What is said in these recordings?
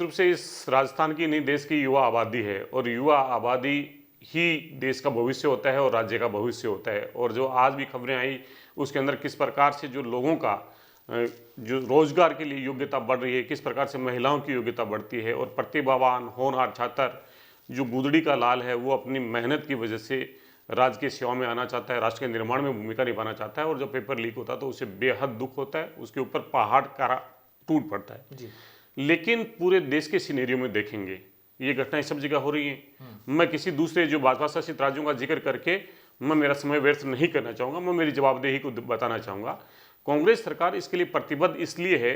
रूप से इस राजस्थान की नहीं, देश की युवा आबादी है और युवा आबादी ही देश का भविष्य होता है और राज्य का भविष्य होता है। और जो आज भी खबरें आई उसके अंदर किस प्रकार से जो लोगों का जो रोजगार के लिए योग्यता बढ़ रही है, किस प्रकार से महिलाओं की योग्यता बढ़ती है और प्रतिभावान होनहार छात्र जो गुदड़ी का लाल है वो अपनी मेहनत की वजह से राज्य की सेवा में आना चाहता है, राष्ट्र के निर्माण में भूमिका निभाना चाहता है और जब पेपर लीक होता है तो उसे बेहद दुख होता है, उसके ऊपर पहाड़ का टूट पड़ता है जी। लेकिन पूरे देश के सिनेरियो में देखेंगे ये घटनाएं सब जगह हो रही हैं। मैं किसी दूसरे जो भाजपा शासित राज्यों का जिक्र करके मैं मेरा समय व्यर्थ नहीं करना चाहूँगा, मैं मेरी जवाबदेही को बताना चाहूँगा। कांग्रेस सरकार इसके लिए प्रतिबद्ध इसलिए है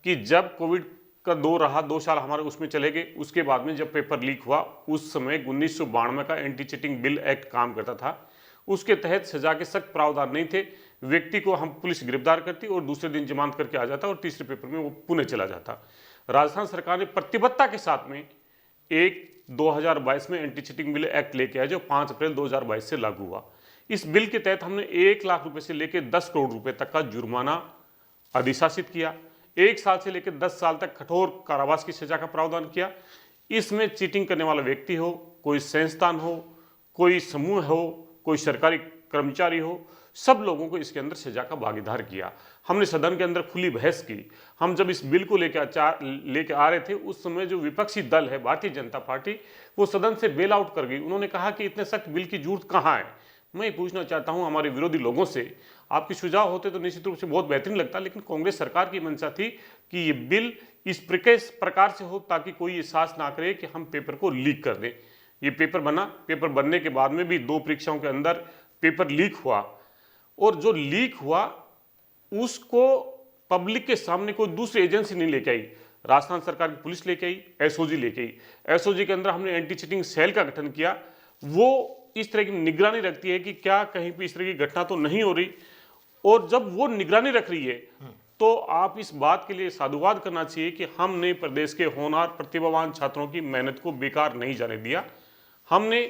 कि जब कोविड का दौर रहा, 2 साल हमारे उसमें चले गए, उसके बाद में जब पेपर लीक हुआ उस समय 1992 का एंटी चीटिंग बिल एक्ट काम करता था। उसके तहत सजा के सख्त प्रावधान नहीं थे। व्यक्ति को हम पुलिस गिरफ्तार करती और दूसरे दिन जमानत करके आ जाता और तीसरे पेपर में वो पुणे चला जाता। राजस्थान सरकार ने प्रतिबद्धता के साथ में 2022 में एंटी चीटिंग बिल एक्ट लेके आया जो 5 अप्रैल 2022 से लागू हुआ। इस बिल के तहत हमने 1 लाख रुपए से लेकर 10 करोड़ रुपए तक का जुर्माना अधिशासित किया, 1 साल से लेकर 10 साल तक कठोर कारावास की सजा का प्रावधान किया। इसमें चीटिंग करने वाला व्यक्ति हो, कोई संस्थान हो, कोई समूह हो, कोई सरकारी कर्मचारी हो, सब लोगों को इसके अंदर सजा का भागीदार किया। हमने सदन के अंदर खुली बहस की। हम जब इस बिल को लेके आ रहे थे उस समय जो विपक्षी दल है भारतीय जनता पार्टी, वो सदन से बेल आउट कर गई। उन्होंने कहा कि इतने सख्त बिल की जरूरत कहाँ है। मैं पूछना चाहता हूं हमारे विरोधी लोगों से, आपके सुझाव होते तो निश्चित रूप से बहुत बेहतरीन लगता, लेकिन कांग्रेस सरकार की मंशा थी कि ये बिल इस प्रकार से हो ताकि कोई एहसास ना करे कि हम पेपर को लीक कर दें। ये पेपर बना, पेपर बनने के बाद में भी 2 परीक्षाओं के अंदर पेपर लीक हुआ और जो लीक हुआ उसको पब्लिक के सामने कोई दूसरी एजेंसी नहीं लेके आई, राजस्थान सरकार की पुलिस लेके आई, एसओजी लेके आई। एसओजी के अंदर हमने एंटी चीटिंग सेल का गठन किया। वो इस तरह की निगरानी रखती है कि क्या कहीं भी इस तरह की घटना तो नहीं हो रही, और जब वो निगरानी रख रही है तो आप इस बात के लिए साधुवाद करना चाहिए कि हमने प्रदेश के होनहार प्रतिभावान छात्रों की मेहनत को बेकार नहीं जाने दिया। हमने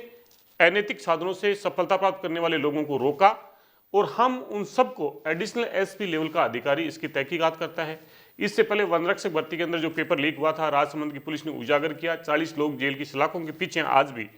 अनैतिक साधनों से सफलता प्राप्त करने वाले लोगों को रोका और हम उन सबको एडिशनल एसपी लेवल का अधिकारी इसकी तहकीकात करता है। इससे पहले वनरक्षक भर्ती के अंदर जो पेपर लीक हुआ था, राजसमंद की पुलिस ने उजागर किया, 40 लोग जेल की सलाखों के पीछे आज भी,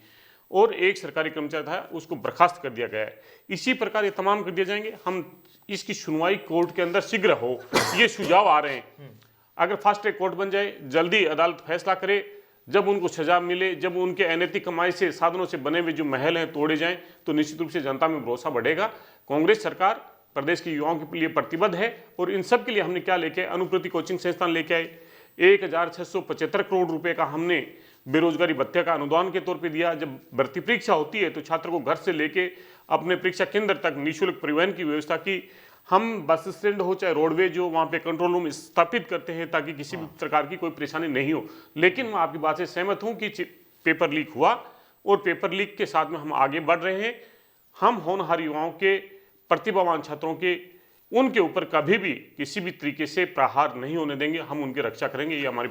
और एक सरकारी कर्मचारी था उसको बर्खास्त कर दिया गया है। इसी प्रकार ये तमाम कर दिए जाएंगे। हम इसकी सुनवाई कोर्ट के अंदर शीघ्र हो, ये सुझाव आ रहे हैं। अगर फास्ट ट्रैक कोर्ट बन जाए, जल्दी अदालत फैसला करे, जब उनको सजा मिले, जब उनके अनैतिक कमाई से साधनों से बने हुए जो महल हैं तोड़े जाएं, तो निश्चित रूप से जनता में भरोसा बढ़ेगा। कांग्रेस सरकार प्रदेश के युवाओं के लिए प्रतिबद्ध है और इन सब के लिए हमने क्या लेके, अनुप्रति कोचिंग संस्थान लेके आए, 1675 करोड़ रुपए का हमने बेरोजगारी भत्ते का अनुदान के तौर पे दिया। जब भर्ती परीक्षा होती है तो छात्र को घर से लेके अपने परीक्षा केंद्र तक निःशुल्क परिवहन की व्यवस्था की। हम बस स्टैंड हो चाहे रोडवेज हो, वहाँ पे कंट्रोल रूम स्थापित करते हैं ताकि किसी भी प्रकार की कोई परेशानी नहीं हो। लेकिन मैं आपकी बात से सहमत हूँ कि पेपर लीक हुआ और पेपर लीक के साथ में हम आगे बढ़ रहे हैं। हम होनहार युवाओं के, प्रतिभावान छात्रों के, उनके ऊपर कभी भी किसी भी तरीके से प्रहार नहीं होने देंगे। हम उनकी रक्षा करेंगे, ये हमारी